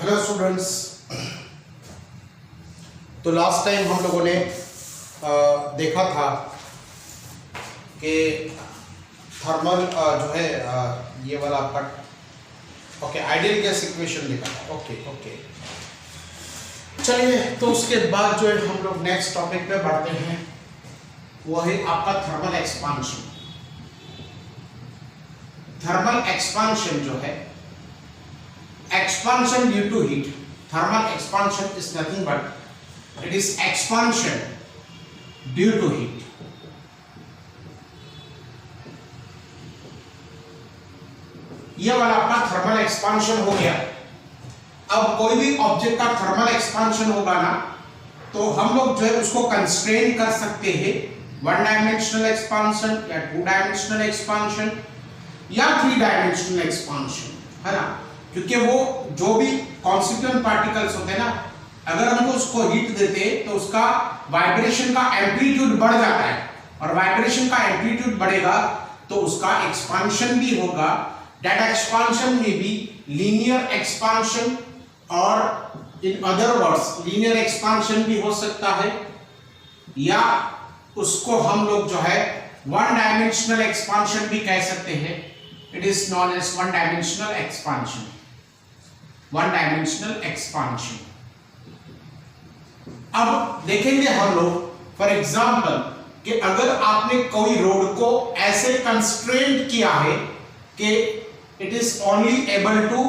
Hello students. तो last time हम लोगों ने देखा था कि थर्मल जो है ये वाला आपका ओके आइडियल गैस इक्वेशन देखा था। ओके चलिए, तो उसके बाद जो है हम लोग नेक्स्ट टॉपिक पे बढ़ते हैं, वो है आपका थर्मल एक्सपांशन। थर्मल एक्सपांशन जो है expansion due to heat. Thermal expansion is nothing but it is expansion due to heat. ये वाला आपका थर्मल एक्सपांशन हो गया। अब कोई भी ऑब्जेक्ट का थर्मल एक्सपांशन होगा ना, तो हम लोग जो है उसको कंस्ट्रेन कर सकते हैं, वन डायमेंशनल एक्सपांशन या टू डायमेंशनल एक्सपांशन या थ्री डायमेंशनल एक्सपांशन, है ना। क्योंकि वो जो भी कॉन्स्टिट्यूएंट पार्टिकल्स होते हैं ना, अगर हमको उसको हीट देते तो उसका वाइब्रेशन का एम्पलीट्यूड बढ़ जाता है, और वाइब्रेशन का एम्पलीट्यूड बढ़ेगा तो उसका एक्सपांशन भी होगा। दैट एक्सपांशन में भी लीनियर एक्सपांशन, और in other words linear expansion भी हो सकता है, या उसको हम लोग जो है वन डायमेंशनल एक्सपांशन भी कह सकते हैं। It is non as one dimensional expansion. One dimensional expansion. अब देखेंगे हम लोग फॉर एग्जांपल कि अगर आपने कोई रोड को ऐसे कंस्ट्रेंट किया है कि it is only able to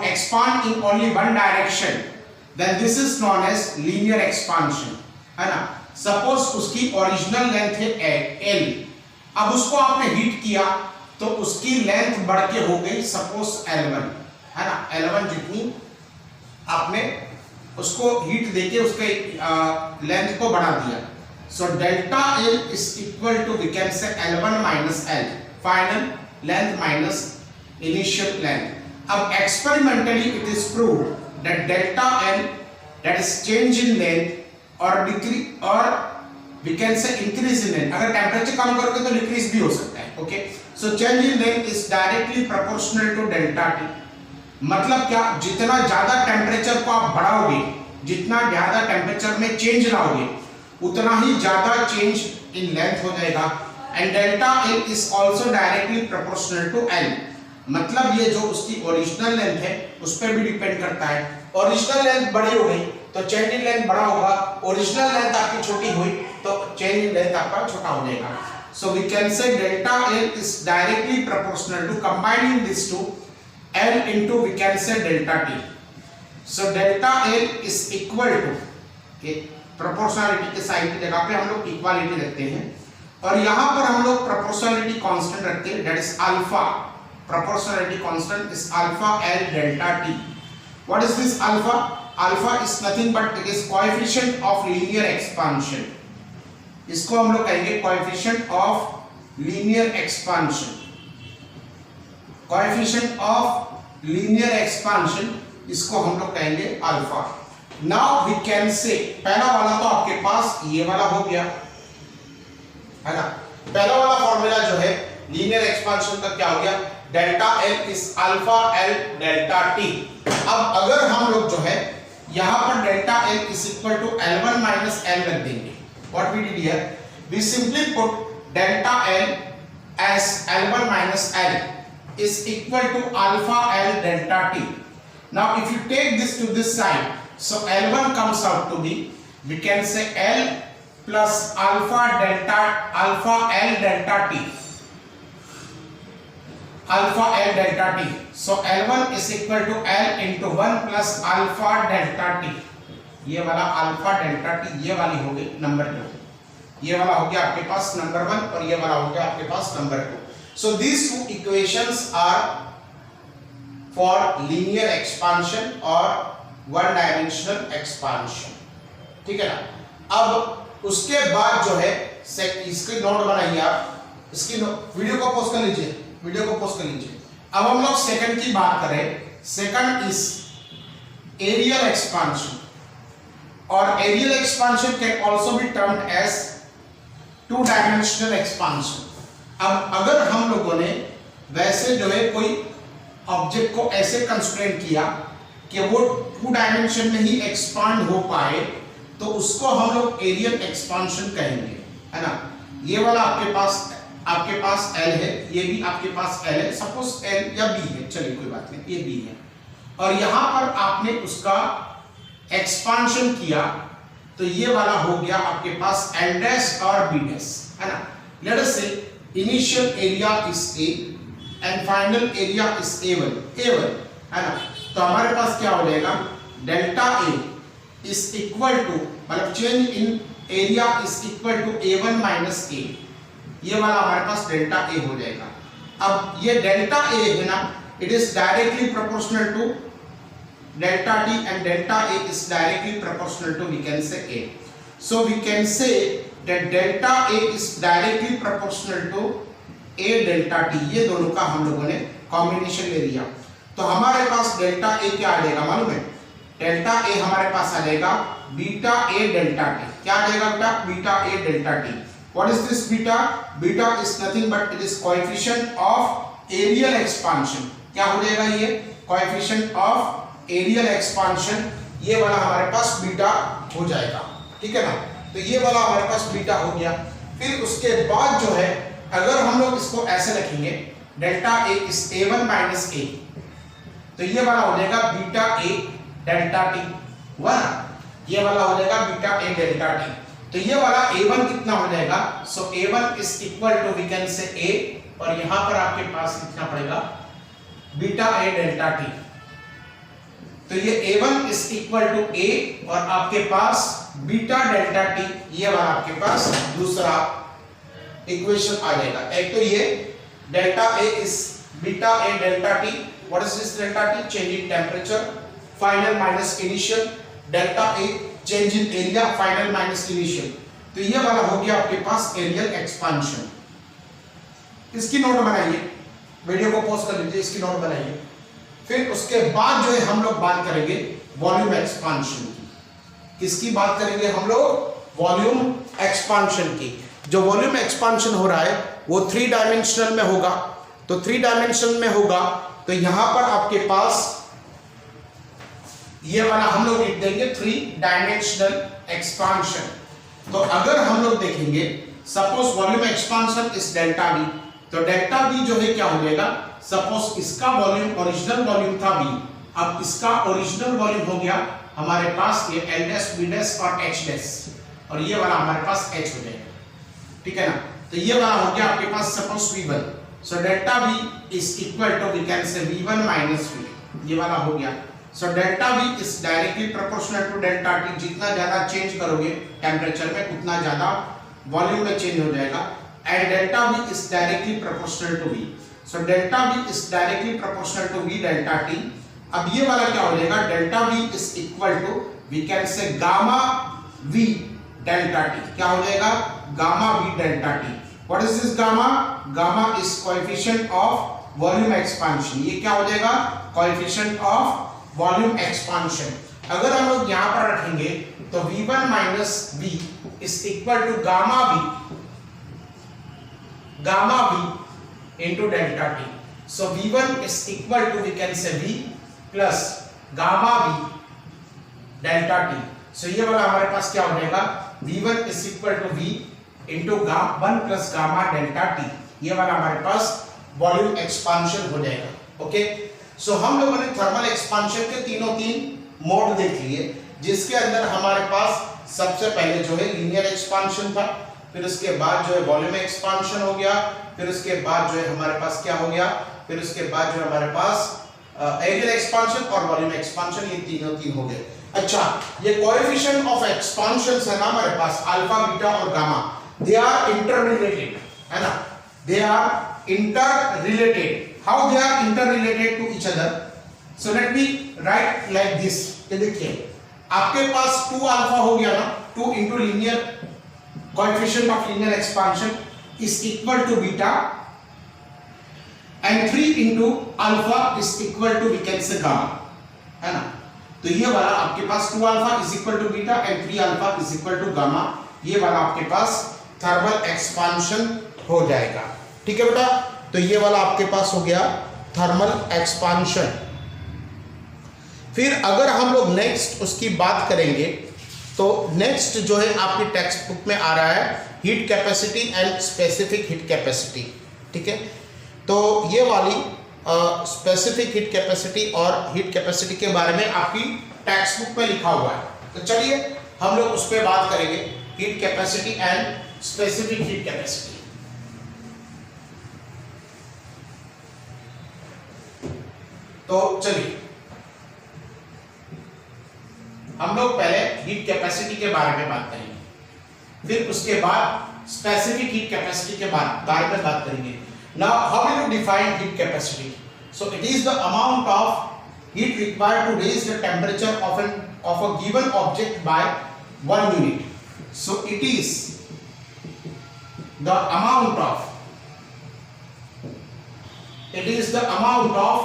expand in only one direction, then this is non as linear expansion, है ना। सपोज उसकी ओरिजिनल लेंथ है L, अब उसको आपने हीट किया तो उसकी लेंथ बढ़ के हो गई सपोज L1, है ना। L1 जितनी आपने उसको हीट देके उसके लेंथ को बढ़ा दिया, so delta L is equal to we can say L1 minus L, final length minus initial length. अब experimentally it is proved that delta L that is change in length और decrease, और we can say increase in length. अगर temperature कम करोगे तो decrease भी हो सकता है। Okay, so change in length is directly proportional to delta T। मतलब क्या, जितना ज्यादा टेंपरेचर को आप बढ़ाओगे, जितना ज्यादा टेंपरेचर में चेंज लाओगे, उतना ही ज्यादा चेंज इन लेंथ हो जाएगा। And delta L is also directly proportional to L। मतलब ये जो उसकी ओरिजिनल लेंथ है उस पर भी डिपेंड करता है। ओरिजिनल लेंथ बड़ी हो गई तो चेंज इन लेंथ बड़ा होगा, ओरिजिनल लेंथ आपकी छोटी हुई तो चेंज इन लेंथ आपका छोटा हो जाएगा। So we can say delta L is directly proportional to combining these two, L into we can say delta T. So delta L is equal to, okay, proportionality के sign की जगह पे हम लोग इक्वालिटी रखते हैं, और यहाँ पर हम लोग proportionality constant रखते हैं, that is alpha. Proportionality constant is alpha L delta T. What is this alpha? Alpha is nothing but it is coefficient of linear expansion. इसको हम लोग कहेंगे coefficient of linear expansion. Coefficient of linear expansion, इसको हम लोग कहेंगे alpha. Now we can से, पहला वाला तो आपके पास ये वाला हो गया, है ना। पहला वाला फॉर्मूला जो है लीनियर एक्सपांशन का क्या हो गया, delta L is alpha L delta T। अब अगर हम लोग जो है यहां पर delta L is equal to L1 minus L रख देंगे, what we did here, we simply put delta L as L1 minus L is equal to alpha L delta T. Now if you take this to this side, so L1 comes out to be, we can say L plus alpha L delta T, alpha L delta T. So L1 is equal to L into 1 plus alpha delta T. ये वाला alpha delta T, ये वाली हो गई number 2, ये वाला हो गया आपके पास नंबर 1, और ये वाला हो गया आपके पास number 2। So these two equations are for linear expansion और वन डायमेंशनल एक्सपांशन, ठीक है ना। अब उसके बाद जो है इसकी नोट बनाइए आप, इसकी वीडियो को पॉज कर लीजिए, वीडियो को पॉज कर लीजिए। अब हम लोग सेकंड की बात करें। सेकंड इज एरियल एक्सपांशन, और areal expansion can also be termed as two dimensional expansion. अब अगर हम लोगों ने वैसे जो है कोई ऑब्जेक्ट को ऐसे कंस्ट्रेंट किया कि वो 2 डायमेंशन में ही एक्सपांड हो पाए, तो उसको हम लोग एरियल एक्सपांशन कहेंगे, है ना। ये वाला आपके पास L है, ये भी आपके पास L है, सपोज L या B है, चलिए कोई बात नहीं, ये B है, और यहां पर आपने उसका एक्सपांशन किया, तो ये वाला हो गया आपके पास L डैश और B डैश, है ना। Let us say initial area is A and final area is A1, है ना। तो हमारे पास क्या हो जाएगा, delta A is equal to, मतलब change in area is equal to A1 minus A, ये वाला हमारे पास डेल्टा A हो जाएगा। अब ये डेल्टा A है ना, it is directly proportional to delta T and delta A is directly proportional to, we can say, A. So we can say that delta A is directly proportional to A delta T, ये दोनों का हम लोगों ने combination ले लिया। तो हमारे पास डेल्टा A क्या आ जाएगा मालूम है, डेल्टा A हमारे पास आ जाएगा बीटा A डेल्टा T, क्या आ जाएगा बेटा, beta A delta T। What is this beta? Beta is nothing but it is coefficient of areal expansion, क्या हो जाएगा ये, coefficient of एरियल एक्सपांशन, ये वाला हमारे पास बीटा हो जाएगा, ठीक है ना। तो ये वाला हमारे पास बीटा हो गया। फिर उसके बाद जो है, अगर हम लोग इसको ऐसे रखेंगे, delta A is A1 minus A, तो ये वाला हो जाएगा बीटा A डेल्टा T, हुआ ना, ये वाला हो जाएगा बीटा A डेल्टा T। तो ये वाला A1 कितना हो जाएगा, so A1 is equal to, we can say A, और यहां पर आपके पास लिखना पड़ेगा बीटा A डेल्टा T। तो ये A1 is equal to A और आपके पास बीटा डेल्टा T, ये वाला आपके पास दूसरा इक्वेशन आ जाएगा। एक तो ये delta A is beta A delta T, what is this delta T, change in temperature final minus initial, delta A change in area final minus initial. तो ये वाला हो गया आपके पास एरियल एक्सपांशन। इसकी नोट बनाइए, वीडियो को पॉज कर लीजिए, इसकी नोट बनाइए। फिर उसके बाद जो है हम लोग बात करेंगे वॉल्यूम एक्सपांशन की। किसकी बात करेंगे हम लोग, वॉल्यूम एक्सपांशन की। जो वॉल्यूम एक्सपांशन हो रहा है वो 3 डायमेंशनल में होगा। तो 3 डायमेंशनल में होगा तो यहां पर आपके पास ये वाला हम लोग लिख देंगे 3 डायमेंशनल एक्सपांशन। तो अगर हम लोग देखेंगे, suppose volume expansion is delta V, तो डेल्टा V जो है क्या हो जाएगा, सपोज इसका वॉल्यूम ओरिजिनल वॉल्यूम था V, अब इसका ओरिजिनल वॉल्यूम हो गया हमारे पास ये L डैश B डैश और H डैश, और ये वाला हमारे पास H हो जाएगा, ठीक है ना। तो ये वाला हो गया आपके पास suppose V1, so delta V is equal to, we can say V1 minus V, ये वाला हो गया। So delta V is directly proportional to delta T, जितना ज्यादा चेंज करोगे टेम्परेचर में उतना ज्यादा वॉल्यूम में चेंज हो जाएगा, and delta V is directly proportional to V। So delta V is directly proportional to V delta T। अब ये वाला क्या हो जाएगा, delta V is equal to, we can say gamma V delta T, क्या हो जाएगा, gamma V delta T। What is this gamma? Gamma is coefficient of volume expansion, ये क्या हो जाएगा, coefficient of volume expansion। अगर हम लोग यहाँ पर रखेंगे तो V1 minus V is equal to gamma V into delta T। So V1 is equal to, we can say V plus gamma V delta T। So ये वाला हमारे पास क्या हो जाएगा, V1 is equal to V into 1 plus gamma delta T, ये वाला हमारे पास वॉल्यूम एक्सपांशन हो जाएगा। ओके, सो हम लोगों ने थर्मल एक्सपांशन के तीन मोड देख लिए, जिसके अंदर हमारे पास सबसे पहले जो है लीनियर एक्सपांशन था, फिर उसके बाद जो है वॉल्यूम एक्सपांशन हो गया, फिर उसके बाद जो है हमारे पास क्या हो गया, फिर उसके बाद जो हमारे पास एरियल एक्सपांशन और वॉल्यूम एक्सपांशन, ये तीन हो गए। अच्छा, ये कोएफिशिएंट ऑफ एक्सपांशंस है ना हमारे पास, अल्फा बीटा और गामा, दे आर इंटररिलेटेड, है ना, they are interrelated. How they are interrelated to each other, so let me write like this. ये देखिए आपके पास 2 अल्फा हो गया ना, 2 into linear coefficient of linear expansion is equal to beta, and 3 into alpha is equal to, we can say, gamma, है ना। तो ये वाला आपके पास 2 alpha is equal to beta and 3 alpha is equal to gamma, ये वाला आपके पास thermal expansion हो जाएगा, ठीक है बेटा। तो ये वाला आपके पास हो गया थर्मल एक्सपांशन। फिर अगर हम लोग नेक्स्ट उसकी बात करेंगे तो नेक्स्ट जो है आपकी टेक्स्ट बुक में आ रहा है heat capacity and specific heat capacity. ठीक है, तो ये वाली स्पेसिफिक हीट कैपेसिटी और हीट कैपेसिटी के बारे में आपकी टेक्स्ट बुक में लिखा हुआ है। तो चलिए हम लोग उस पर बात करेंगे, heat capacity and specific heat capacity. तो चलिए हम लोग पहले हीट कैपेसिटी के बारे में बात करेंगे, फिर उसके बाद स्पेसिफिक हीट कैपेसिटी के बारे में बात करेंगे। Now how will you define heat capacity? So it is the amount of heat required to raise the temperature of a given object by 1 unit. So it is the amount of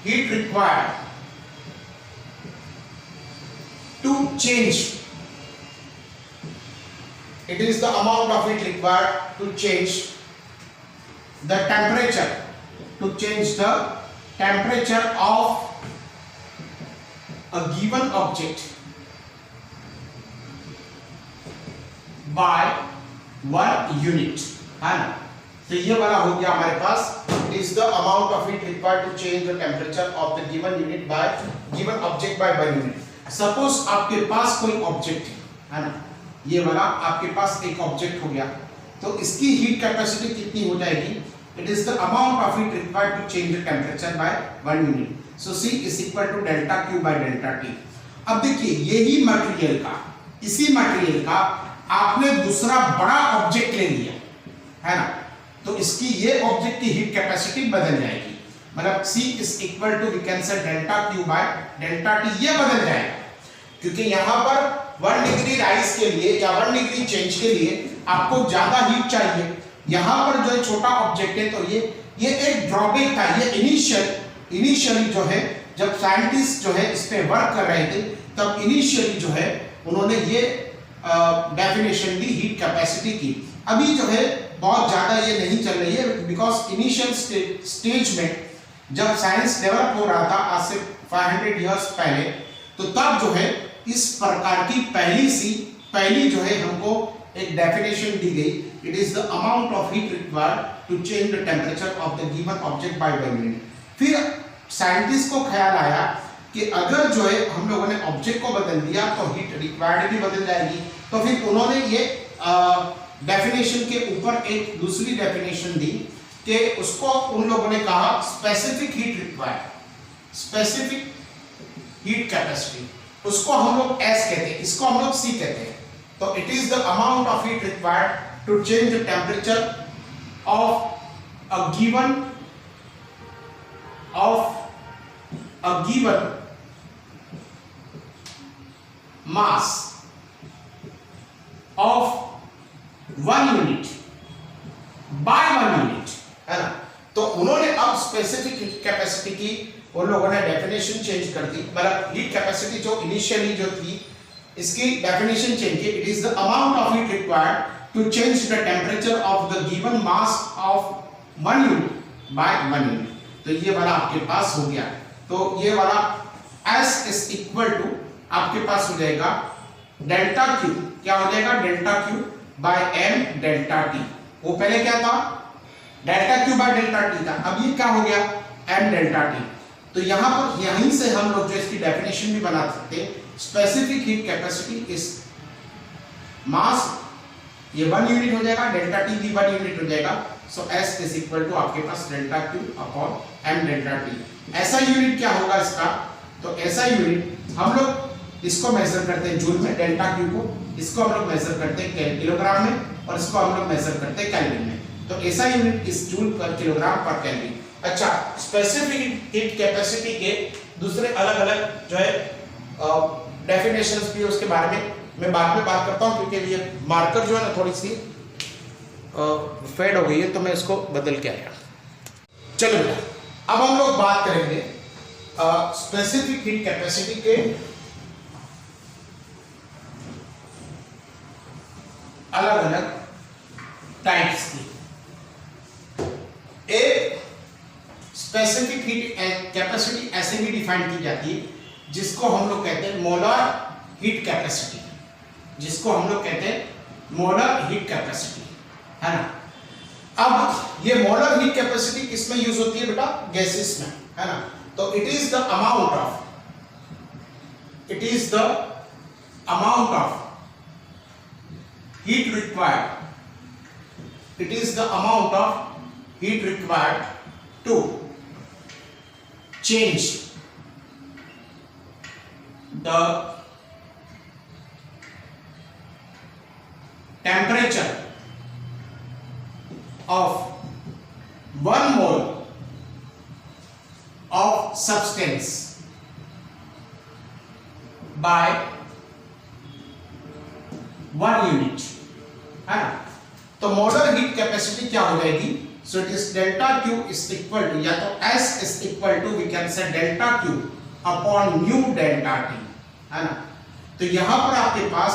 heat required to change. It is the amount of heat required to change the temperature, of a given object by 1 unit, है ना। तो ये वाला हो गया हमारे पास, it is the amount of heat required to change the temperature of the given unit by given object by 1 unit. Suppose आपके पास कोई ऑब्जेक्ट है ना, ये वाला आपके पास एक ऑब्जेक्ट हो गया, तो इसकी हीट कैपेसिटी कितनी हो जाएगी? It is the amount of heat required to change the temperature by 1 unit. So C is equal to delta Q by delta T। अब देखिए यही मटेरियल का, इसी मटेरियल का आपने दूसरा बड़ा ऑब्जेक्ट ले लिया है ना, तो इसकी ये ऑब्जेक्ट की हीट कैपेसिटी बदल जाएगी। मतलब C is equal to we can say delta Q by delta T, ये बदल जाएगा क्योंकि यहाँ पर 1 डिग्री राइज के लिए या 1 डिग्री चेंज के लिए आपको ज्यादा हीट चाहिए। यहाँ पर जो छोटा ऑब्जेक्ट है तो ये एक ड्रॉबैक था। ये इनिशियली जो है जब साइंटिस्ट जो है इस पे वर्क कर रहे थे तब इनिशियली जो है उन्होंने ये डेफिनेशन दी हीट कैपेसिटी की। अभी जो है बहुत ज्यादा ये नहीं चल रही है बिकॉज इनिशियल स्टेज में जब साइंस डेवलप हो रहा था आज से 500 इयर्स पहले, तो तब जो है इस प्रकार की पहली जो है हमको एक डेफिनेशन दी गई, it is the amount of heat required to change the temperature of the given object by 1 unit. फिर साइंटिस्ट को ख्याल आया कि अगर जो है हम लोगों ने ऑब्जेक्ट को बदल दिया तो हीट रिक्वायर्ड भी बदल जाएगी। तो फिर उन्होंने ये डेफिनेशन के ऊपर एक दूसरी डेफिनेशन दी कि उसको उन लोगों ने कहा specific heat required, specific heat capacity. उसको हम लोग S कहते हैं, इसको हम लोग C कहते हैं। तो it is the amount of heat required to change the temperature of a given mass of 1 unit by 1 unit, है ना। तो उन्होंने अब स्पेसिफिक हीट कैपेसिटी की उन लोगों ने डेफिनेशन चेंज कर दी। मतलब हीट कैपेसिटी जो इनिशियली जो थी इसकी डेफिनेशन चेंज की, it is the amount of heat required to change the temperature of the given mass of 1 unit by 1 unit. तो ये वाला आपके पास हो गया। तो ये वाला S इज इक्वल टू आपके पास हो जाएगा डेल्टा Q। क्या हो जाएगा? Delta Q by M delta T। वो पहले क्या था? Delta Q by delta T था। अब ये क्या हो गया? M delta T। तो यहाँ पर यहीं से हम लोग जो इसकी डेफिनेशन भी बना सकते हैं, specific heat capacity is mass, ये 1 यूनिट हो जाएगा, डेल्टा T भी 1 यूनिट हो जाएगा। So S is equal to आपके पास delta Q upon M delta T। ऐसा यूनिट क्या होगा इसका? तो ऐसा यूनिट हम लोग इसको मेजर करते हैं जूल में, डेल्टा Q को, इसको हम लोग मेजर करते हैं किलोग्राम में और इसको हम लोग मेजर करते हैं केल्विन में। तो ऐसा यूनिट इस जूल पर किलोग्राम पर केल्विन। अच्छा, स्पेसिफिक हीट कैपेसिटी के दूसरे अलग अलग जो है डेफिनेशंस भी उसके बारे में मैं बाद में बात करता हूँ क्योंकि ये मार्कर जो है ना थोड़ी सी फेड हो गई है तो मैं इसको बदल के आया। चलो बेटा अब हम लोग बात करेंगे स्पेसिफिक हीट कैपेसिटी के अलग अलग टाइप्स की। एक स्पेसिफिक हीट कैपेसिटी ऐसे भी डिफाइन की जाती है जिसको हम लोग कहते हैं मोलर हीट कैपेसिटी, जिसको हम लोग कहते हैं मोलर हीट कैपेसिटी, है ना। अब ये मोलर हीट कैपेसिटी किसमें यूज होती है बेटा? गैसेस में, है ना। तो it is the amount of heat required to change the temperature of 1 mole of substance by 1 unit, है ना। तो मोलर हीट कैपेसिटी क्या हो जाएगी? So it is delta Q is equal to, या तो S is equal to we can say delta Q upon nu delta T, है ना। तो यहां पर आपके पास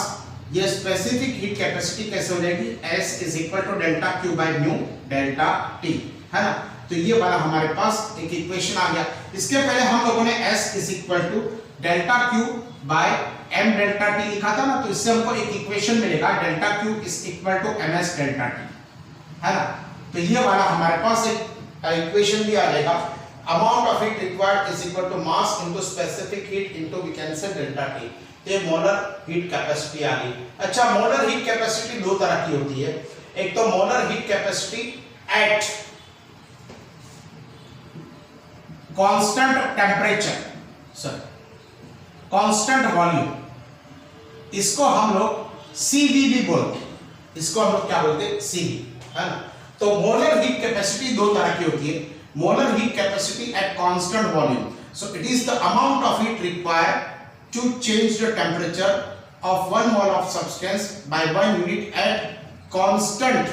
ये स्पेसिफिक हीट कैपेसिटी कैसे हो जाएगी? S is equal to delta Q by nu delta T, है ना। तो ये वाला हमारे पास एक इक्वेशन आ गया। इसके पहले हम लोगों ने S is equal to delta Q by m delta t लिखा था ना, तो इससे हमको एक इक्वेशन मिलेगा delta Q is equal to ms delta t, है ना। तो ये वाला हमारे पास एक इक्वेशन भी आ जाएगा। Amount of heat required is equal to mass into specific heat into we can say delta t। ये मोलर हीट कैपेसिटी आ गई। अच्छा, मोलर हीट कैपेसिटी दो तरह की होती है। एक तो molar heat capacity at constant temperature, sir constant volume, इसको हम लोग CV भी बोलते हैं। इसको हम लोग क्या बोलते हैं? CV, है ना। तो मोलर हीट कैपेसिटी दो तरह की होती है। Molar heat capacity at constant volume, so it is the amount of heat required to change the temperature of 1 mole of substance by 1 unit at constant,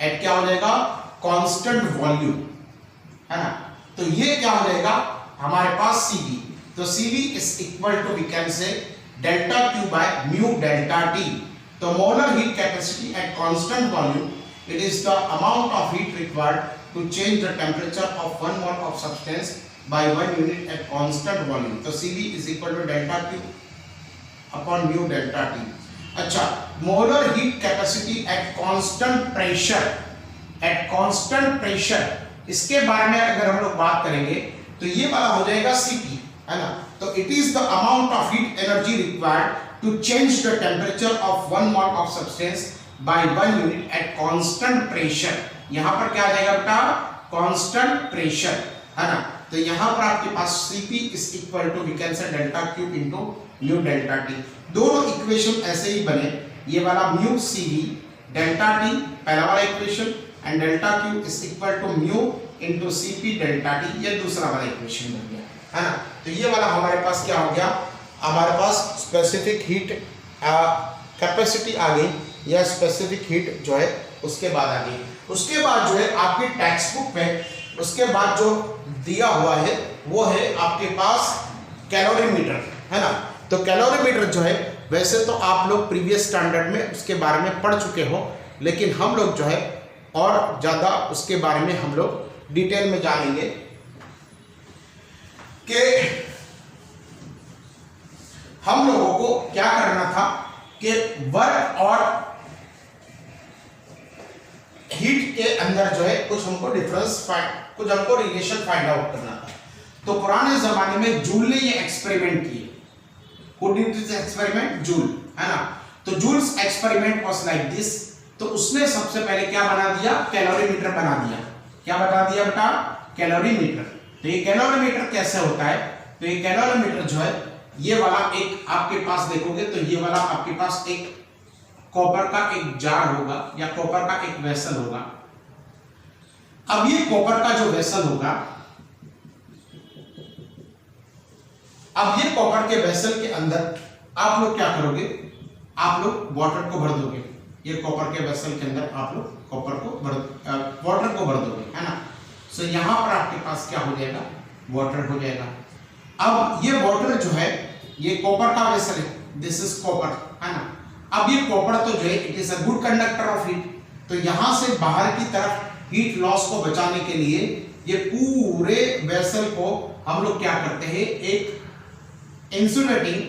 at क्या हो जाएगा? कांस्टेंट वॉल्यूम, है ना। तो ये क्या हो जाएगा हमारे पास? CV। तो CV is equal to we can say delta Q by mu delta T। तो molar heat capacity at constant volume, it is the amount of heat required to change the temperature of 1 mole of substance by 1 unit at constant volume। तो CV is equal to delta Q upon mu delta T। अच्छा, molar heat capacity at constant pressure, at constant pressure, इसके बारे में अगर हम लोग बात करेंगे तो ये वाला हो जाएगा CP, है ना। तो it is the amount of heat energy required to change the temperature of 1 mole of substance by 1 unit at constant pressure. यहां पर क्या आ जाएगा बेटा? कांस्टेंट प्रेशर, है ना। तो यहां पर आपके पास CP is equal to we can say delta Q into mu delta T. दोनों इक्वेशन ऐसे ही बने, ये वाला म्यू CV डेल्टा टी पहला वाला equation and delta Q is equal to mu into CP delta T, ये दूसरा वाला इक्वेशन बन गया, है ना। तो ये वाला हमारे पास क्या हो गया? हमारे पास स्पेसिफिक हीट कैपेसिटी आ गई, या स्पेसिफिक हीट जो है उसके बाद आ गई। उसके बाद जो है आपकी टेक्स्ट बुक में उसके बाद जो दिया हुआ है वो है आपके पास कैलोरीमीटर, है ना। तो कैलोरीमीटर जो है वैसे तो आप लोग प्रीवियस स्टैंडर्ड में उसके बारे में पढ़ चुके हो, लेकिन हम लोग जो है और ज़्यादा उसके बारे में हम लोग डिटेल में जानेंगे कि हम लोगों को क्या करना था कि वर्क और हीट के अंदर जो है कुछ हमको कुछ हमको रिलेशन फाइंड आउट करना था। तो पुराने जमाने में जूल ने ये एक्सपेरिमेंट किए। Who did this experiment? Joule, है ना। तो Joule's experiment was like this. तो उसने सबसे पहले क्या बना दिया? कैलोरीमीटर बना दिया। क्या बना दिया बेटा? कैलोरीमीटर। तो ये कैलोरीमीटर कैसे होता है? तो ये कैलोरीमीटर जो है ये वाला एक आपके पास देखोगे तो ये वाला आपके पास एक कॉपर का एक जार होगा या कॉपर का एक वेसल होगा। अब ये कॉपर का जो वेसल होगा, अब ये कॉपर के वेसल के अंदर आप लोग क्या करोगे? आप लोग वाटर को भर दोगे। ये कॉपर के वेसल के अंदर आप लोग वाटर को भर दोगे, है ना। सो यहां पर आपके पास क्या हो जाएगा? वाटर हो जाएगा। अब ये वाटर जो है ये कॉपर का वेसल है, दिस इज कॉपर, है ना। अब ये कॉपर तो जो है it is a good conductor of heat. तो यहां से बाहर की तरफ हीट लॉस को बचाने के लिए ये पूरे वेसल को हम लोग क्या करते हैं, एक इंसुलेटिंग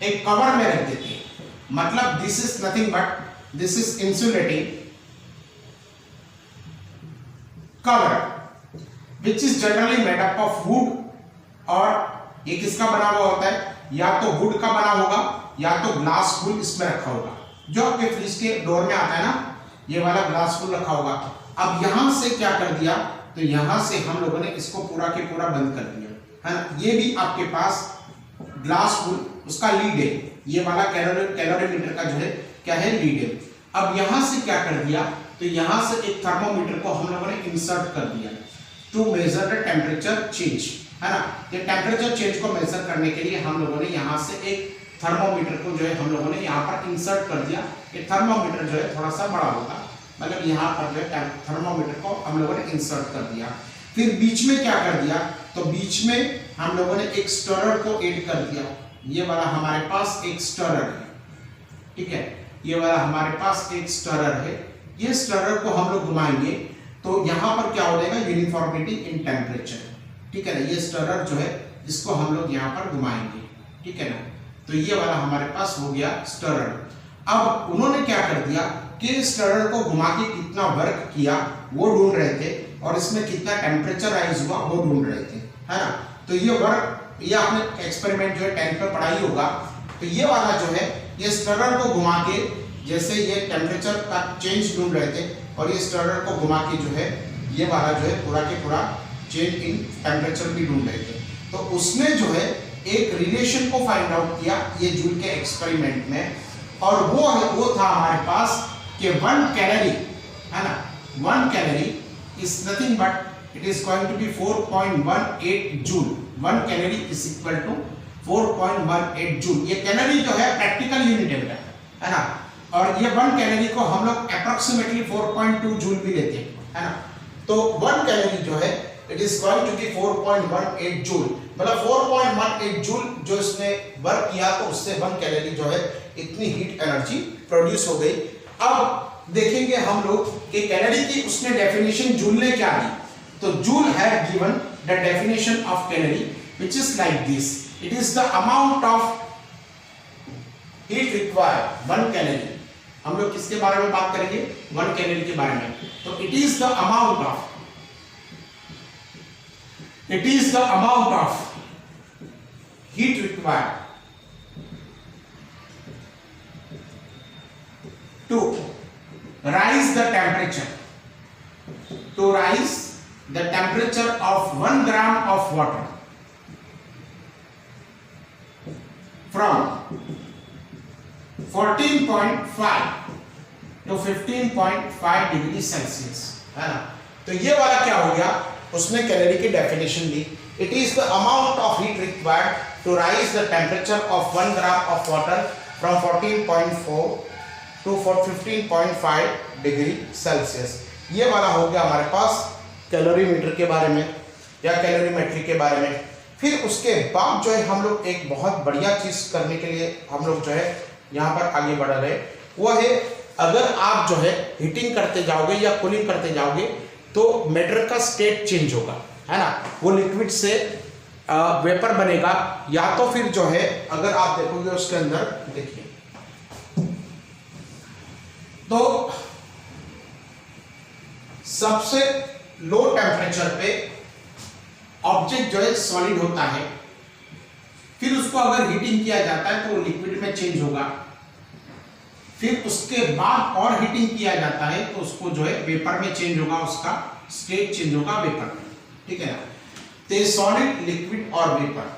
एक कवर में रख देते हैं। मतलब this is nothing but this is insulating cover which is generally made up of would, और ये किसका बना हुआ होता है, या तो वुड का बना होगा या तो ग्लास फुल इसमें रखा होगा। जो आपके फ्रिज के डोर में आता है ना, ये वाला ग्लास फुल रखा होगा। अब यहां से क्या कर दिया, तो यहां से हम लोगों ने इसको पूरा के पूरा बंद कर दिया, है ना। ये भी आपके पास ग्लास फुल उसका लीड है, ये वाला कैलोरीमीटर का जो है क्या है, लीड है। अब यहां से क्या कर दिया, तो यहां से एक थर्मोमीटर को हम लोगों ने इंसर्ट कर दिया to measure the temperature change, है ना। ये टेम्परेचर चेंज को मेजर करने के लिए हम लोगों ने यहां से एक थर्मोमीटर को जो है हम लोगों ने यहाँ पर इंसर्ट कर दिया। ये थर्मोमीटर जो है थोड़ा सा बड़ा होगा, मतलब यहाँ पर जो है थर्मोमीटर को हम लोगों ने इंसर्ट कर दिया। फिर बीच में क्या कर दिया, तो बीच में हम लोगों ने एक स्टरर को ऐड कर दिया। ये वाला हमारे पास एक स्टरर है, ठीक है, ये वाला हमारे पास एक स्टरर है। ये स्टरर को हम लोग घुमाएंगे तो यहाँ पर क्या हो जाएगा, यूनिफॉर्मिटी इन टेम्परेचर, ठीक है ना। ये स्टरर जो है इसको हम लोग यहाँ पर घुमाएंगे, ठीक है ना। तो ये वाला हमारे पास हो गया स्टरर। अब उन्होंने क्या कर दिया कि स्टरर को घुमा के कितना वर्क किया वो ढूंढ रहे थे, और इसमें कितना टेम्परेचर राइज हुआ वो ढूंढ रहे थे, है ना। तो ये वर्क, ये आपने एक्सपेरिमेंट जो है 10th में पढ़ाई होगा। तो ये वाला जो है, ये स्टरर को घुमा के, जैसे ये टेम्परेचर का चेंज ढूंढ रहे थे, और ये स्टरर को घुमा के जो है ये वाला जो है पूरा के पूरा चेंज इन टेम्परेचर भी ढूंढ रहे थे। तो उसने जो है एक रिलेशन को फाइंड आउट किया ये जूल के एक्सपेरिमेंट में, और वो था हमारे पास कि 1 कैलोरी, है ना, 1 calorie is nothing but it is going to be 4.18 joule. 1 calorie is equal to 4.18 joule. ये कैलोरी जो है प्रैक्टिकल यूनिट है ना, और ये 1 कैलोरी को हम लोग अप्रोक्सीमेटली 4.2 जूल भी लेते हैं, है ना। तो 1 कैलोरी जो है it is going to be 4.18 joule, मतलब 4.18 जूल जो इसने वर्क किया, तो उससे 1 कैलोरी जो है इतनी हीट एनर्जी प्रोड्यूस हो गई। अब देखेंगे हम लोग कि कैलोरी की उसने डेफिनेशन जूल ने क्या दी। तो joule had given the definition of calorie which is like this, it is the amount of heat required 1 calorie. हम लोग किसके बारे में बात करेंगे, 1 कैलोरी के बारे में। तो it is the amount of heat required to rise the temperature of 1 gram of water from 14.5 to 15.5 degree Celsius, है ना। तो ये वाला क्या हो गया, उसने कैलोरी की डेफिनेशन दी। It is the amount of heat required to raise the temperature of 1 gram of water from 14.4 to 15.5 degree Celsius. ये वाला हो गया हमारे पास कैलोरीमीटर के बारे में या कैलोरीमेट्री के बारे में। फिर उसके बाद जो है हम लोग एक बहुत बढ़िया चीज करने के लिए हम लोग जो है यहाँ पर आगे बढ़ रहे, वो है अगर आप जो है हीटिंग करते जाओगे या कूलिंग करते जाओगे तो मैटर का स्टेट चेंज होगा, है ना। वो लिक्विड से वेपर बनेगा, या तो फिर जो है अगर आप देखोगे उसके अंदर, देखिए तो सबसे लो टेम्परेचर पे ऑब्जेक्ट जो है सॉलिड होता है, फिर उसको अगर हीटिंग किया जाता है तो वो लिक्विड में चेंज होगा, फिर उसके बाद और हीटिंग किया जाता है तो उसको जो है वेपर में चेंज होगा, उसका स्टेट चेंज होगा वेपर में, ठीक है ना। तो सॉलिड, लिक्विड और वेपर।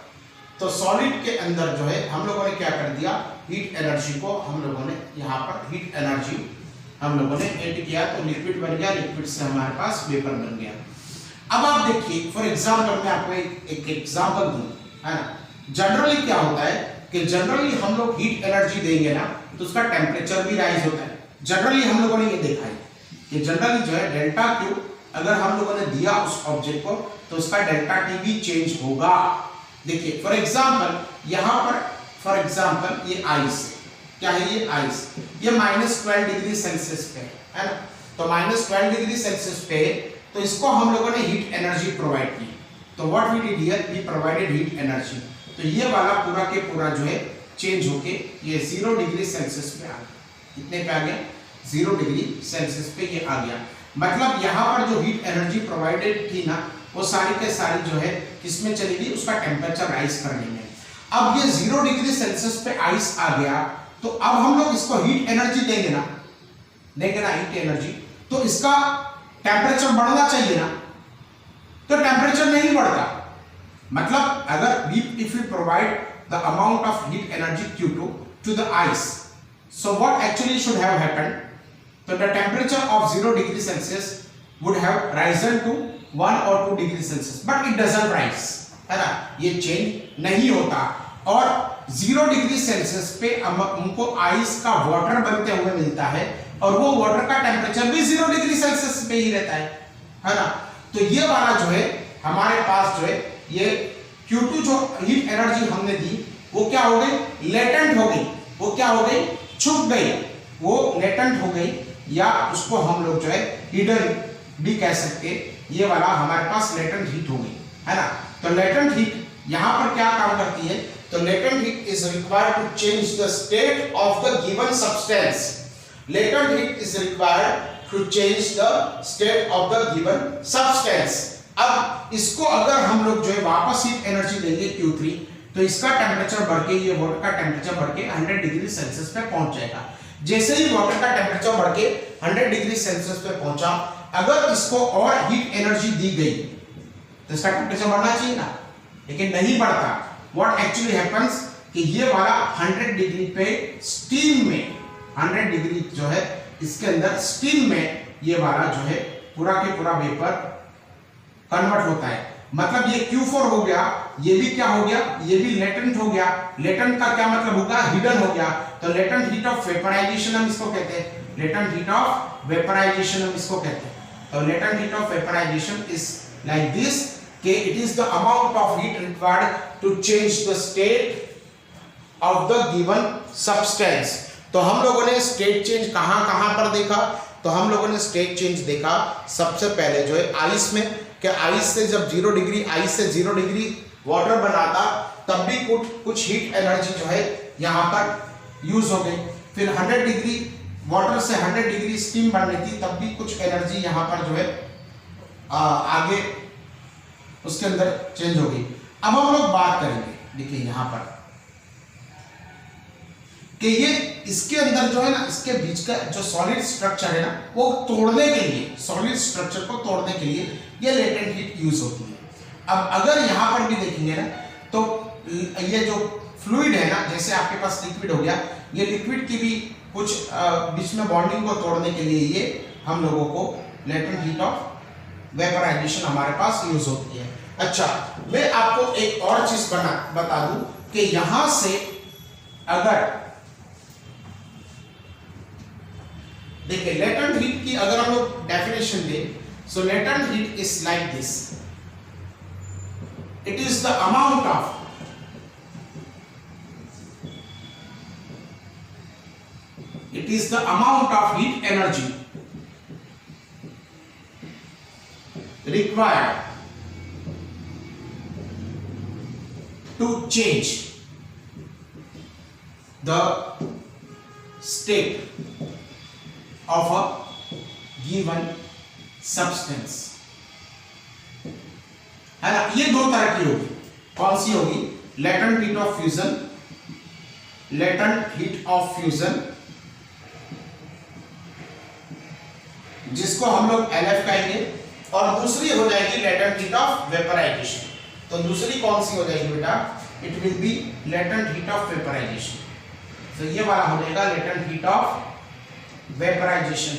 तो सॉलिड के अंदर जो है हम लोगों ने क्या कर दिया, हीट एनर्जी को हम लोगों ने यहाँ पर हीट एनर्जी हम लोगों ने ऐड किया, तो लिक्विड बन गया, लिक्विड से हमारे पास वेपर बन गया। अब आप देखिए फॉर एग्जाम्पल, मैं आपको एक एग्जाम्पल दूं, है ना। जनरली क्या होता है कि जनरली हम लोग हीट एनर्जी देंगे ना तो उसका टेम्परेचर भी राइज होता है। जनरली हम लोगों ने ये देखा है कि जनरली जो है डेल्टा क्यू अगर हम लोगों ने दिया उस ऑब्जेक्ट को तो उसका डेल्टा टी भी चेंज होगा। देखिए फॉर एग्जाम्पल यहाँ पर, फॉर एग्जाम्पल ये आइस, क्या है ये आइस, ये -12 डिग्री सेल्सियस पे है ना, तो -12 डिग्री सेल्सियस पे तो इसको हम लोगों ने हीट एनर्जी प्रोवाइड की। तो what we did here, we provided heat energy. तो ये वाला पूरा के पूरा जो है चेंज होके ये 0 डिग्री सेल्सियस पे आ गया। कितने पे आ गया? 0 डिग्री सेल्सियस पे ये आ गया। मतलब यहाँ पर जो हीट एनर्जी प्रोवाइडेड थी ना, वो सारी के सारी जो है किसमें चली गई? उसका टेम्परेचर राइज करने में। अब ये 0 डिग्री सेल्सियस पे आइस आ गया, तो अब हम लोग इसको हीट एनर्जी देंगे ना, हीट एनर्जी, तो इसका टेम्परेचर बढ़ना चाहिए ना, तो टेम्परेचर नहीं बढ़ता। मतलब अगर if we provide the amount of heat energy Q2 to the ice, so what actually should have happened? So the temperature of 0 degree Celsius would have risen to 1 or 2 degree Celsius, but it doesn't rise, है ना, ये change नहीं होता। और 0 degree Celsius पे हमको ice का water बनते हुए मिलता है, और वो वाटर का टेम्परेचर भी 0 डिग्री सेल्सियस पे ही रहता है ना। तो ये वाला जो है हमारे पास जो है ये Q2 जो हीट एनर्जी हमने दी, वो क्या हो गई? लेटेंट हो गई। वो क्या हो गई? छुप गई, वो लेटेंट हो गई, या उसको हम लोग जो है हिडन भी कह सकते। ये वाला हमारे पास लेटेंट हीट हो गई, है ना। तो लेटेंट हीट यहां पर क्या काम करती है? तो latent heat is required to change the state of the given substance. Latent heat is required to change the state of the given substance. अब इसको अगर हम लोग जो है वापस हीट एनर्जी देंगे Q3, तो इसका टेम्परेचर बढ़ के, ये वाटर का टेम्परेचर बढ़ के 100 डिग्री सेल्सियस पे पहुंच जाएगा। जैसे ही वाटर का टेम्परेचर बढ़ के 100 डिग्री सेल्सियस पे पहुंचा, अगर इसको और हीट एनर्जी दी गई तो इसका टेम्परेचर बढ़ना चाहिए ना, लेकिन नहीं बढ़ता। व्हाट एक्चुअली हैपेंस कि ये वाला 100 डिग्री पे स्टीम में, 100 डिग्री जो है इसके अंदर स्टीम में ये वाला जो है पूरा के पूरा वेपर कन्वर्ट होता है। मतलब ये Q4 हो गया, ये भी क्या हो गया? ये भी लेटेंट हो गया। लेटेंट का क्या मतलब होगा? हिडन हो गया। तो लेटेंट हीट ऑफ वेपराइजेशन हम इसको कहते हैं, लेटेंट हीट ऑफ वेपराइजेशन हम इसको कहते हैं। तो latent heat of vaporization is like this कि it is the amount of heat required to change the state of the given substance. तो हम लोगों ने स्टेट चेंज कहां पर देखा? तो हम लोगों ने स्टेट चेंज देखा सबसे पहले जो है आइस में, कि आइस से जब 0 डिग्री, आइस से 0 डिग्री वाटर बनाता, तब भी कुछ हीट एनर्जी जो है यहाँ पर यूज हो गई। फिर 100 डिग्री वाटर से 100 डिग्री स्टीम बन रही थी, तब भी कुछ एनर्जी यहाँ पर जो है आगे उसके अंदर चेंज हो गई। अब हम लोग बात करेंगे, देखिए यहाँ पर कि ये इसके अंदर जो है ना, इसके बीच का जो सॉलिड स्ट्रक्चर है ना, वो तोड़ने के लिए, सॉलिड स्ट्रक्चर को तोड़ने के लिए ये लेटेंट हीट यूज होती है। अब अगर यहाँ पर भी देखेंगे ना, तो ये जो फ्लूइड है ना, जैसे आपके पास लिक्विड हो गया, ये लिक्विड की भी कुछ बीच में बॉन्डिंग को तोड़ने के लिए ये हम लोगों को लेटेंट हीट ऑफ वेपराइजेशन हमारे पास यूज होती है। अच्छा, मैं आपको एक और चीज बता दूं कि यहां से अगर देखिए लेटेंट हीट की अगर हम लोग डेफिनेशन दें, so latent heat is like this, it is the amount of heat energy required to change the state of a given substance, है ना। ये दो तरह की होगी, कौन सी होगी? Latent heat of fusion, latent heat of fusion जिसको हम लोग LF कहेंगे, और दूसरी हो जाएगी लेटेंट हीट ऑफ वेपराइजेशन। तो दूसरी कौन सी हो जाएगी बेटा? It will be latent heat of vaporization. तो ये वाला हो जाएगा लेटेंट हीट ऑफ वेपराइजेशन,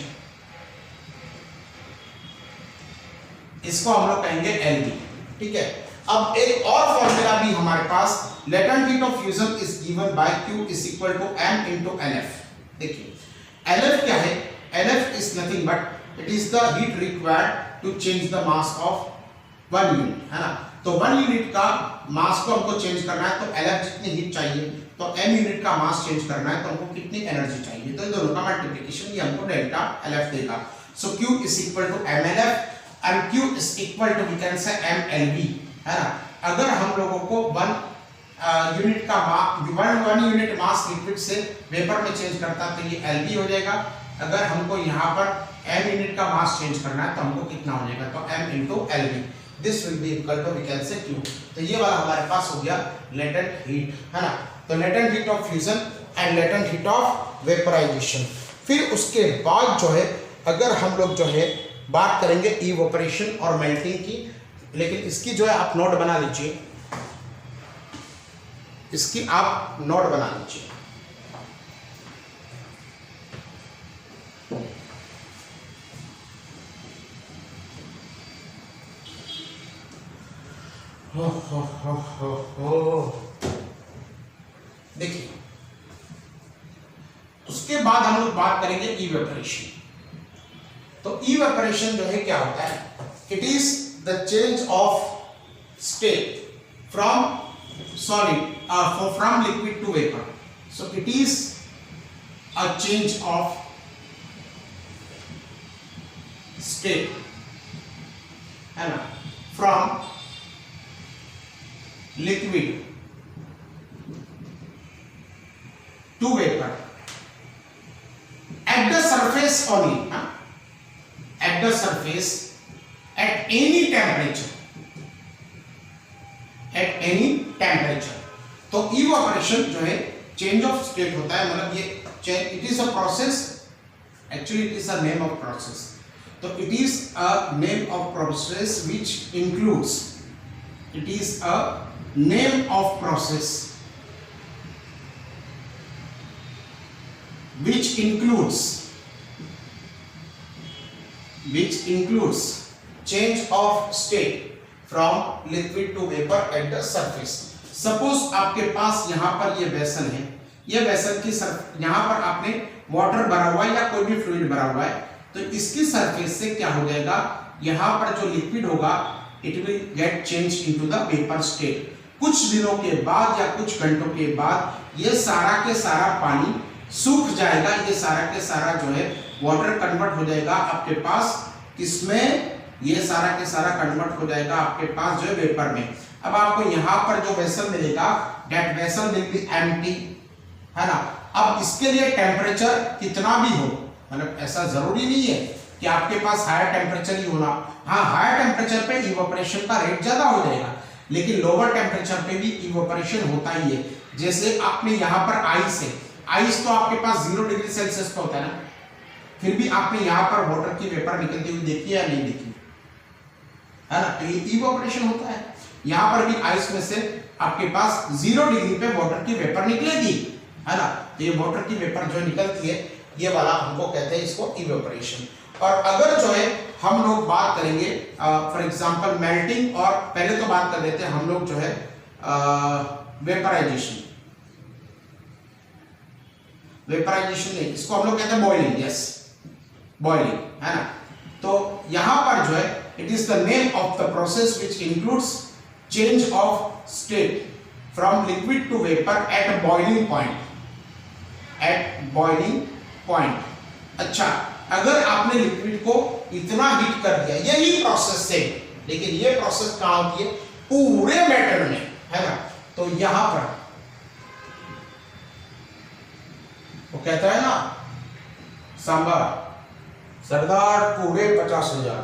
इसको हम लोग कहेंगे LV, ठीक है। अब एक और फॉर्मूला भी हमारे पास, latent heat of fusion is given by Q is equal to M into LF। देखिए LF क्या है? LF is nothing but it is the heat required to change the mass of 1 unit, है ना। तो 1 unit का मास को हमको change करना है, तो LF जितनी हीट चाहिए तो m यूनिट का मास चेंज करना है तो हमको कितनी एनर्जी चाहिए, तो इन दोनों का मल्टीप्लिकेशन ये हमको डेल्टा LF देगा। So Q is equal to mLF and Q is equal to we can say mLB, है ना। अगर हम लोगों को 1 यूनिट मास लिक्विड से वेपर में चेंज करता तो ये LB हो जाएगा। अगर हमको यहाँ पर m यूनिट का मास चेंज करना है तो हमको कितना हो जाएगा, तो m into LB, this will be equal to we can say Q। तो ये वाला हमारे पास हो गया लेटेंट हीट, है ना। तो latent heat of fusion and latent heat of vaporization. फिर उसके बाद जो है अगर हम लोग जो है बात करेंगे इवोपरेशन और मेल्टिंग की, लेकिन इसकी जो है आप नोट बना लीजिए, इसकी आप नोट बना लीजिए। देखिए उसके बाद हम लोग बात करेंगे इवेपोरेशन। तो इवेपोरेशन जो है क्या होता है, it is the change of state from solid from liquid to vapour. So it is a change of state, है ना, from liquid to vapor at the surface only, at the surface at any temperature, at any temperature। तो evaporation जो है change of state होता है, मतलब ये it is a process, actually it is a name of process। तो it is a name of process which includes, it is a name of process which includes change of state from liquid to vapor at the surface। Suppose आपके पास यहाँ पर ये vessel है, ये vessel की यहाँ पर आपने वाटर भरा हुआ है या कोई भी फ्लूइड भरा हुआ है, तो इसकी सरफेस से क्या हो जाएगा, यहाँ पर जो लिक्विड होगा it will get change into the vapour state. कुछ दिनों के बाद या कुछ घंटों के बाद ये सारा के सारा पानी सूख जाएगा, ये सारा के सारा जो है वाटर कन्वर्ट हो जाएगा आपके पास किसमें, ये सारा के सारा कन्वर्ट हो जाएगा आपके पास जो है वेपर में। अब आपको यहाँ पर जो वेसल मिलेगा that vessel will be empty, है ना। अब इसके लिए टेम्परेचर कितना भी हो, मतलब ऐसा जरूरी नहीं है कि आपके पास हायर टेम्परेचर ही होना, हाँ हायर टेम्परेचर पे इवेपोरेशन का रेट ज्यादा हो जाएगा, लेकिन लोअर टेम्परेचर पे भी इवेपोरेशन होता ही है। जैसे आपने यहाँ पर आइस है, आइस तो आपके पास 0 डिग्री सेल्सियस पे होता है ना, फिर भी आपने यहाँ पर वाटर की वेपर निकलती हुई देखी या नहीं देखी, है ना, तो ये इवेपोरेशन होता है। यहाँ पर भी आइस में से आपके पास 0 डिग्री पे वाटर की वेपर निकलेगी, है ना, तो ये वाटर की वेपर जो निकलती है ये वाला हमको कहते हैं इसको इवेपोरेशन। और अगर जो है हम लोग बात करेंगे फॉर एग्जांपल मेल्टिंग, और पहले तो बात कर लेते हैं हम लोग जो है वेपराइजेशन, वेपराइजेशन नहीं, इसको हम लोग कहते हैं बॉइलिंग, यस बॉइलिंग, है ना। तो यहां पर जो है it is the name of the process which includes change of state from liquid to vapour at boiling point, at boiling point. अच्छा, अगर आपने लिक्विड को इतना हीट कर दिया, यही प्रोसेस से, लेकिन ये प्रोसेस कहां होती है, पूरे मैटर में, है ना। तो यहां पर वो कहता है ना सांबा सरदार पूरे 50,000,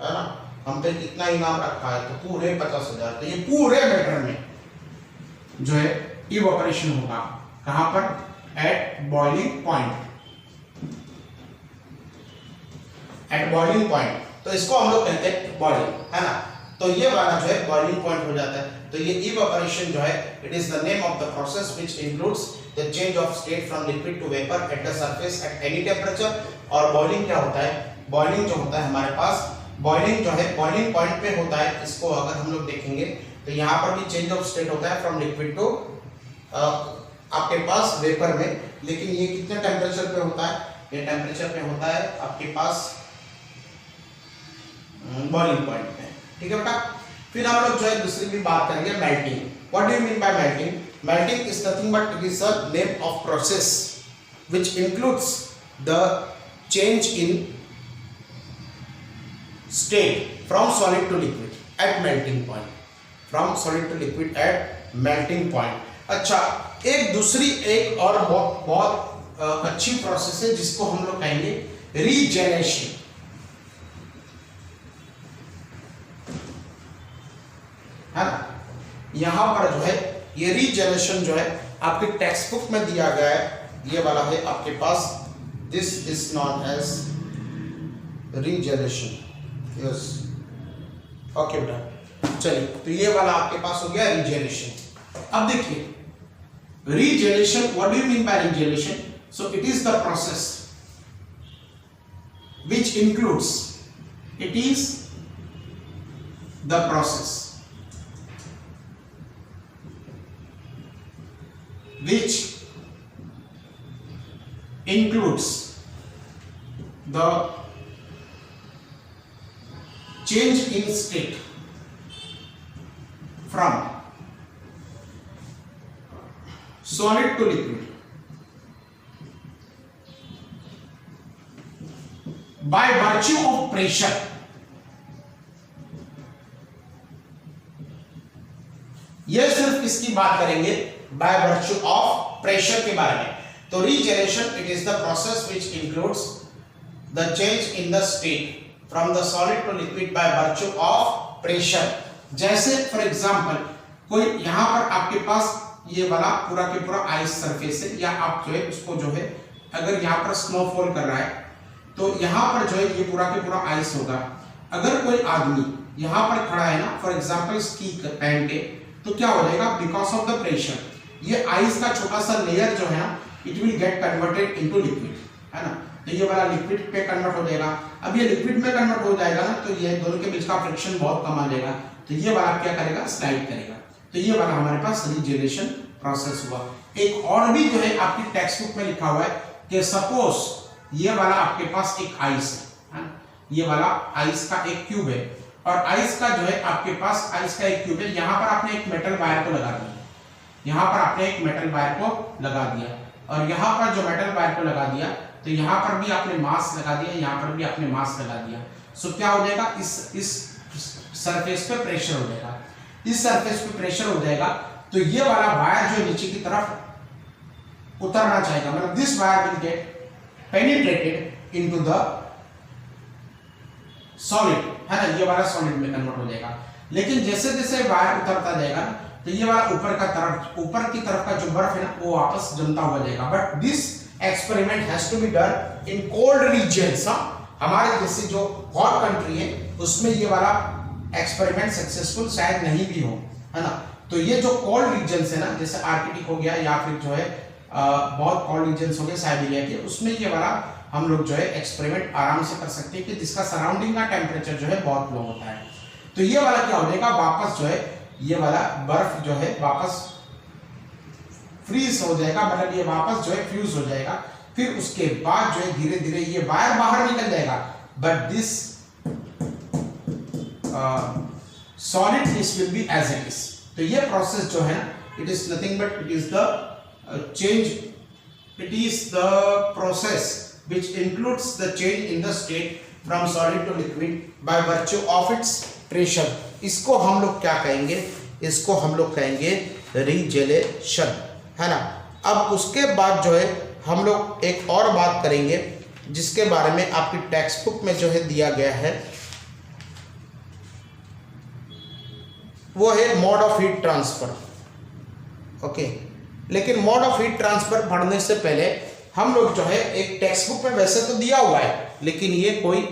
है ना, हम पे कितना इनाम रखा है, तो पूरे 50,000। तो ये पूरे मैटर में जो है इवेपोरेशन होगा, कहां पर, at boiling point, at boiling point. तो इसको हम लोग कहते हैं बॉइलिंग, है ना। तो ये वाला जो है बॉइलिंग पॉइंट हो जाता है। तो ये इवेपोरेशन जो है it is the name of the process which includes the change of state from liquid to vapour at the surface at any temperature. और बॉइलिंग क्या होता है, बॉइलिंग जो होता है हमारे पास, बॉइलिंग जो है बॉइलिंग पॉइंट पे होता है। इसको अगर हम लोग देखेंगे तो यहाँ पर भी चेंज ऑफ स्टेट होता है फ्रॉम लिक्विड टू आपके पास वेपर में, लेकिन ये कितने टेम्परेचर पे होता है, ये टेम्परेचर पे होता है आपके पास बॉइलिंग पॉइंट पे, ठीक है बेटा। फिर हम लोग जो है दूसरी भी बात करेंगे melting. What do you mean by melting, Melting is nothing but it is a name of process which includes the change in state from solid to liquid at melting point. From solid to liquid at melting point. अच्छा, एक दूसरी एक और बहुत अच्छी process है जिसको हम लोग कहेंगे रीजेनरेशन। है ना, यहां पर जो है ये रीजेनरेशन जो है आपके टेक्स्ट बुक में दिया गया है, ये वाला है आपके पास, this is non age regeneration. Yes, okay बेटा, चलिए, तो ये वाला आपके पास हो गया रीजेनरेशन। अब देखिए regeneration, what do you mean by regeneration? So it is the process which includes, it is the process which includes the change in state from solid to liquid by virtue of pressure। यह सिर्फ इसकी बात करेंगे by virtue of pressure के बारे में। तो regeneration it is the process which includes the change in the state from the solid to liquid by virtue of pressure। जैसे फॉर एग्जांपल कोई यहां पर आपके पास ये वाला पूरा के पूरा आइस सरफेस है, या आप जो है उसको जो है अगर यहाँ पर स्नोफॉल कर रहा है तो यहाँ पर जो है ये पूरा के पूरा आइस होगा। अगर कोई आदमी यहाँ पर खड़ा है ना, फॉर एग्जांपल स्की पहन के, तो क्या हो जाएगा, बिकॉज ऑफ द प्रेशर ये आइस का छोटा सा लेयर जो है ना, it will get converted into liquid, है ना, तो ये वाला लिक्विड पे कन्वर्ट हो जाएगा। अब ये लिक्विड में कन्वर्ट हो जाएगा ना, तो ये दोनों के बीच का फ्रिक्शन बहुत कम आ जाएगा, तो ये वाला क्या करेगा, स्लाइड करेगा। तो ये वाला हमारे पास रीजेनरेशन प्रोसेस हुआ। एक और भी जो है आपकी टेक्स्ट बुक में लिखा हुआ है कि सपोज ये वाला आपके पास एक आइस है, ये वाला आइस का एक क्यूब है, और आइस का जो है आपके पास आइस का एक क्यूब है, यहाँ पर आपने एक मेटल वायर को लगा दिया, यहाँ पर आपने एक मेटल वायर को लगा दिया, और यहाँ पर जो मेटल वायर को लगा दिया तो यहाँ पर भी आपने मास लगा दिया, यहाँ पर भी आपने मास लगा दिया। सो क्या हो जाएगा, इस सरफेस पे प्रेशर हो जाएगा, इस सरफेस पे प्रेशर हो जाएगा, तो ये वाला वायर जो नीचे की तरफ उतरना चाहेगा, मतलब this wire will get penetrated into the solid, है ना, ये वाला सॉलिड में कन्वर्ट हो जाएगा। लेकिन जैसे जैसे वायर उतरता जाएगा तो ये वाला ऊपर की तरफ का जो बर्फ है ना, वो वापस जमता हुआ जाएगा। But this experiment has to be done in cold regions. हमारे जैसे जो हॉट कंट्री है उसमें ये वाला एक्सपेरिमेंट सक्सेसफुल शायद नहीं भी हो, है ना। तो ये जो कोल्ड रीजन्स है ना, जैसे आर्कटिक हो गया या फिर जो है बहुत कोल्ड रीजन्स हो गए साइबेरिया के, उसमें ये वाला हम लोग जो है एक्सपेरिमेंट आराम से कर सकते हैं कि जिसका सराउंडिंग का टेम्परेचर जो है बहुत लो होता है। तो ये वाला क्या हो जाएगा, वापस जो है ये वाला बर्फ जो है वापस फ्रीज हो जाएगा, मतलब ये वापस जो है फ्यूज हो जाएगा। फिर उसके बाद जो है धीरे धीरे ये वायर बाहर निकल जाएगा, but this solid this will be as it is. तो ये प्रोसेस जो है ना, it is nothing but it is the change, it is the process which includes the change in the state from solid to liquid by virtue of its pressure। इसको हम लोग क्या कहेंगे, इसको हम लोग कहेंगे रीजेनरेशन, है ना। अब उसके बाद जो है हम लोग एक और बात करेंगे जिसके बारे में आपकी टेक्स्ट बुक में जो है दिया गया है, वो है mode of heat transfer. Okay, लेकिन मोड ऑफ हीट ट्रांसफर पढ़ने से पहले हम लोग जो है एक टेक्स्ट बुक में वैसे तो दिया हुआ है, लेकिन ये कोई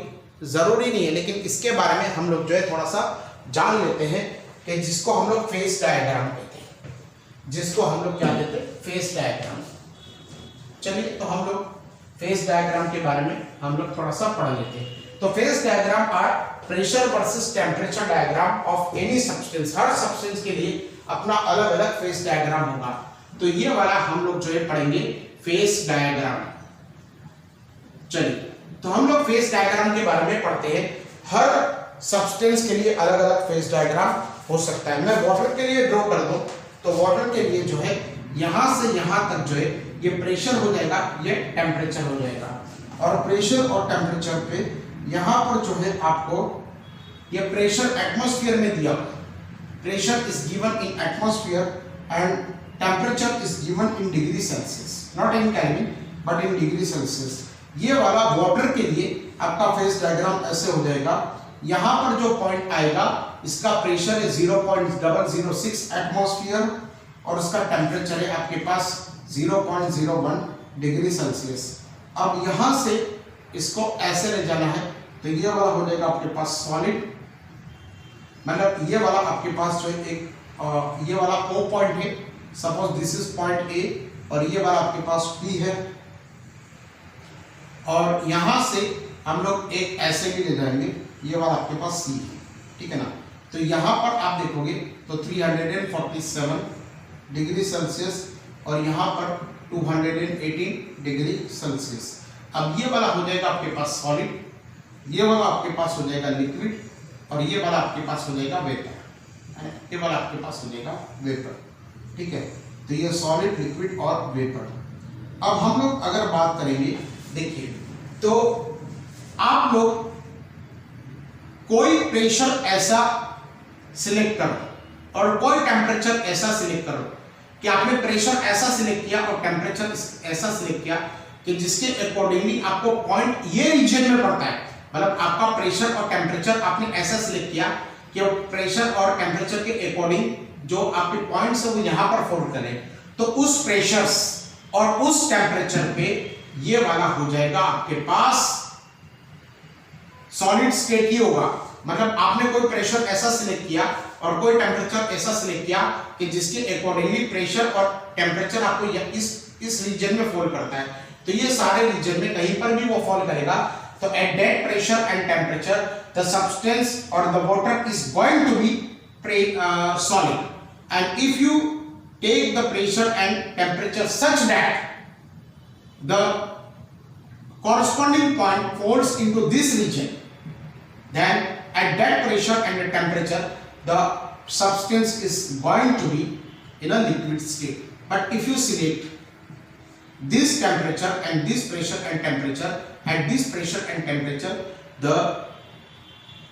ज़रूरी नहीं है, लेकिन इसके बारे में हम लोग जो है थोड़ा सा जान लेते हैं कि जिसको हम लोग फेस डायग्राम कहते हैं, जिसको हम लोग क्या कहते हैं, फेस डायग्राम। चलिए, तो हम लोग फेस डायग्राम के बारे में हम लोग थोड़ा सा पढ़ लेते हैं। तो phase diagram or pressure versus temperature diagram of any substance. हर सब्सटेंस के लिए अपना अलग अलग फेस डायग्राम होगा। तो ये वाला हम लोग जो है पढ़ेंगे फेस डायग्राम। चलिए, तो हम लोग फेस डायग्राम के बारे में पढ़ते हैं। हर सब्सटेंस के लिए अलग अलग फेस डायग्राम हो सकता है। मैं वाटर के लिए ड्रॉ कर दूं, तो वाटर के लिए जो है यहां से यहां तक जो है ये प्रेशर हो जाएगा, ये टेम्परेचर हो जाएगा। और प्रेशर और टेम्परेचर पे यहां पर जो है आपको ये प्रेशर एटमॉस्फेयर में दिया, pressure is given in atmosphere and temperature is given in degree Celsius, not in kelvin but in degree Celsius. ये वाला वाटर के लिए आपका फेज डायग्राम ऐसे हो जाएगा। यहां पर जो पॉइंट आएगा इसका प्रेशर है 0.006 एटमॉस्फेयर और उसका टेम्परेचर है आपके पास 0.01 डिग्री सेल्सियस। अब यहां से इसको ऐसे ले जाना है तो ये वाला हो जाएगा आपके पास सॉलिड, मतलब ये वाला आपके पास जो है एक ये वाला O पॉइंट है, suppose this is point A और ये वाला आपके पास P है और यहां से हम लोग एक ऐसे भी ले जाएंगे, ये वाला आपके पास C है, ठीक है ना। तो यहां पर आप देखोगे तो 347 डिग्री सेल्सियस और यहां पर 218 डिग्री सेल्सियस। अब ये वाला हो जाएगा आपके पास सॉलिड, ये वाला आपके पास हो जाएगा लिक्विड और ये वाला आपके पास हो जाएगा वेपर, ये वाला आपके पास हो जाएगा वेपर, ठीक है। तो ये सॉलिड, लिक्विड और वेपर। अब हम लोग अगर बात करेंगे, देखिए तो आप लोग कोई प्रेशर ऐसा सिलेक्ट करो और कोई टेम्परेचर ऐसा सिलेक्ट करो कि आपने प्रेशर ऐसा सिलेक्ट किया और टेम्परेचर ऐसा सिलेक्ट किया कि जिसके अकॉर्डिंगली आपको पॉइंट ये रीजन में पड़ता है, मतलब आपका प्रेशर और टेम्परेचर आपने ऐसा सिलेक्ट किया कि प्रेशर और टेम्परेचर के अकॉर्डिंग जो आपके पॉइंट्स है वो यहां पर फॉल करें, तो उस प्रेशर्स और उस टेम्परेचर पे ये वाला हो जाएगा आपके पास सॉलिड स्टेट ही होगा। मतलब आपने कोई प्रेशर ऐसा सिलेक्ट किया और कोई टेम्परेचर ऐसा सिलेक्ट किया कि जिसके अकॉर्डिंगली प्रेशर और टेम्परेचर आपको इस रीजन में फॉल करता है, तो ये सारे रीजन में कहीं पर भी वो फॉल करेगा। तो at that pressure and temperature the substance और the water is going to be solid, and if you take the pressure and temperature such that the corresponding point falls into this region, then at that pressure and the temperature the substance is going to be in a liquid state. But if you select this temperature and this pressure and temperature, at this pressure and temperature the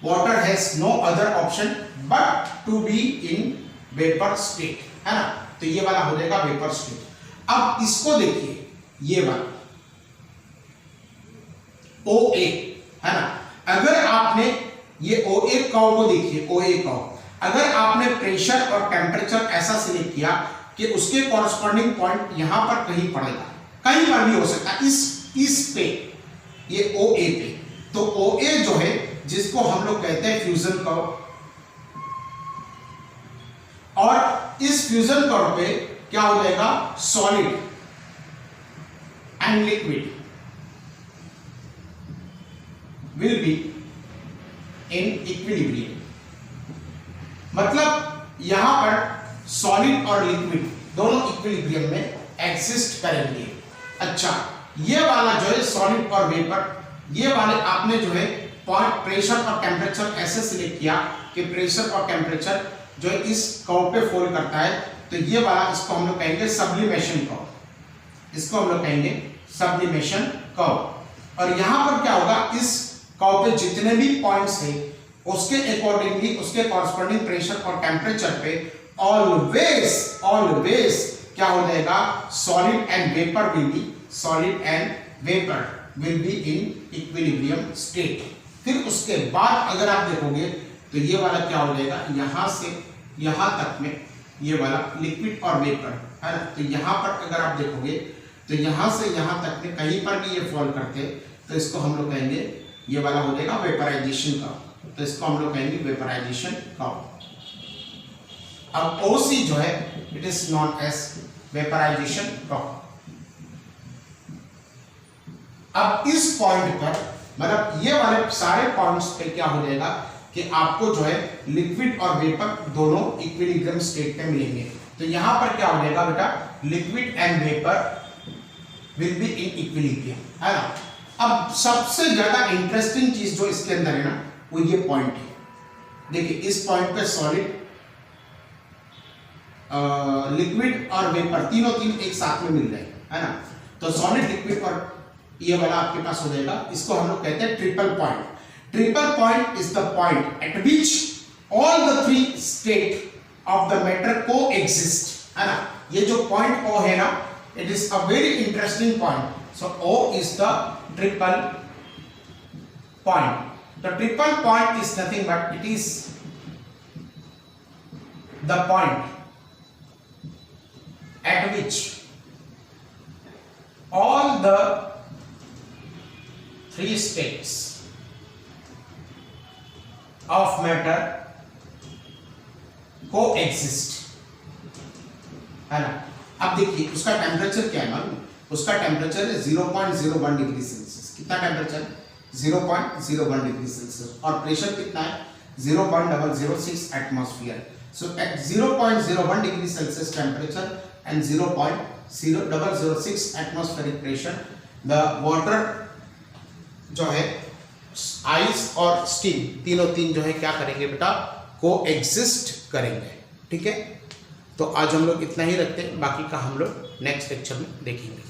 water has no other option but to be in vapor state, है ना। तो ये वाला हो जाएगा vapour state. अब इसको देखिए, ये वाला OA है ना, अगर आपने ये OA कर्व को देखिए, OA कर्व, अगर आपने प्रेशर और टेम्परेचर ऐसा सिलेक्ट किया कि उसके कॉरस्पॉन्डिंग पॉइंट यहां पर कहीं पड़ेगा, कहीं पर भी हो सकता है, इस पे ये OA पे, तो OA जो है जिसको हम लोग कहते हैं फ्यूजन कर्व, और इस फ्यूजन कर्व पे क्या हो जाएगा, solid and liquid will be in equilibrium. मतलब यहां पर सॉलिड और लिक्विड दोनों इक्विलिब्रियम में एग्जिस्ट करेंगे। अच्छा, ये वाला जो है सॉलिड और वेपर, ये वाले आपने जो है पॉइंट प्रेशर और टेम्परेचर ऐसे सिलेक्ट किया कि प्रेशर और टेम्परेचर जो है इस कर्व पे फॉल करता है, तो ये वाला इसको हम लोग कहेंगे सब्लिमेशन कर्व, इसको हम लोग कहेंगे सब्लिमेशन कर्व। और यहां पर क्या होगा, इस कर्व पे जितने भी पॉइंट्स हैं उसके अकॉर्डिंगली उसके कॉरस्पॉन्डिंग प्रेशर और टेम्परेचर पे ऑलवेज क्या हो जाएगा, solid and vapour will be in equilibrium state. फिर उसके बाद अगर आप देखोगे तो ये वाला क्या हो जाएगा, यहां से यहां तक में ये वाला लिक्विड और वेपर है ना। तो यहां पर अगर आप देखोगे तो यहां से यहां तक में कहीं पर भी ये फॉल करते तो इसको हम लोग कहेंगे, ये वाला हो जाएगा वेपराइजेशन कर्व, तो इसको हम लोग कहेंगे वेपराइजेशन कर्व। अब OC जो है it is non as vaporization curve. अब इस पॉइंट पर मतलब ये वाले सारे पॉइंट्स पे क्या हो जाएगा कि आपको जो है लिक्विड और वेपर दोनों इक्विलिब्रियम स्टेट में मिलेंगे। तो यहां पर क्या हो जाएगा बेटा, liquid and vapour will be in equilibrium, है ना। अब सबसे ज्यादा इंटरेस्टिंग चीज जो इसके अंदर है ना, वो ये पॉइंट है। देखिए इस पॉइंट पे सॉलिड लिक्विड और वेपर तीनों एक साथ में मिल रहे हैं, है ना। तो सॉलिड, लिक्विड और ये वाला आपके पास हो जाएगा। इसको हम लोग कहते हैं triple point. Triple point is the point at which all the three state of the matter को एग्जिस्ट, है ना। ये जो पॉइंट ओ है ना, it is a very interesting point. So O is the triple point. The triple point is nothing but it is the point at which all the three states of matter coexist, है ना। अब देखिए उसका temperature क्या है मालूम? उसका temperature है 0.01 डिग्री सेल्सियस। कितना टेम्परेचर? 0.01 degree Celsius. और प्रेशर कितना है? 0.006 atmosphere. So at 0.01 degree Celsius temperature and 0.006 atmospheric pressure, the water जो है आइस और स्टीम तीन जो है क्या करेंगे बेटा? को एग्जिस्ट करेंगे। ठीक है, तो आज हम लोग इतना ही रखते हैं, बाकी का हम लोग नेक्स्ट लेक्चर में देखेंगे।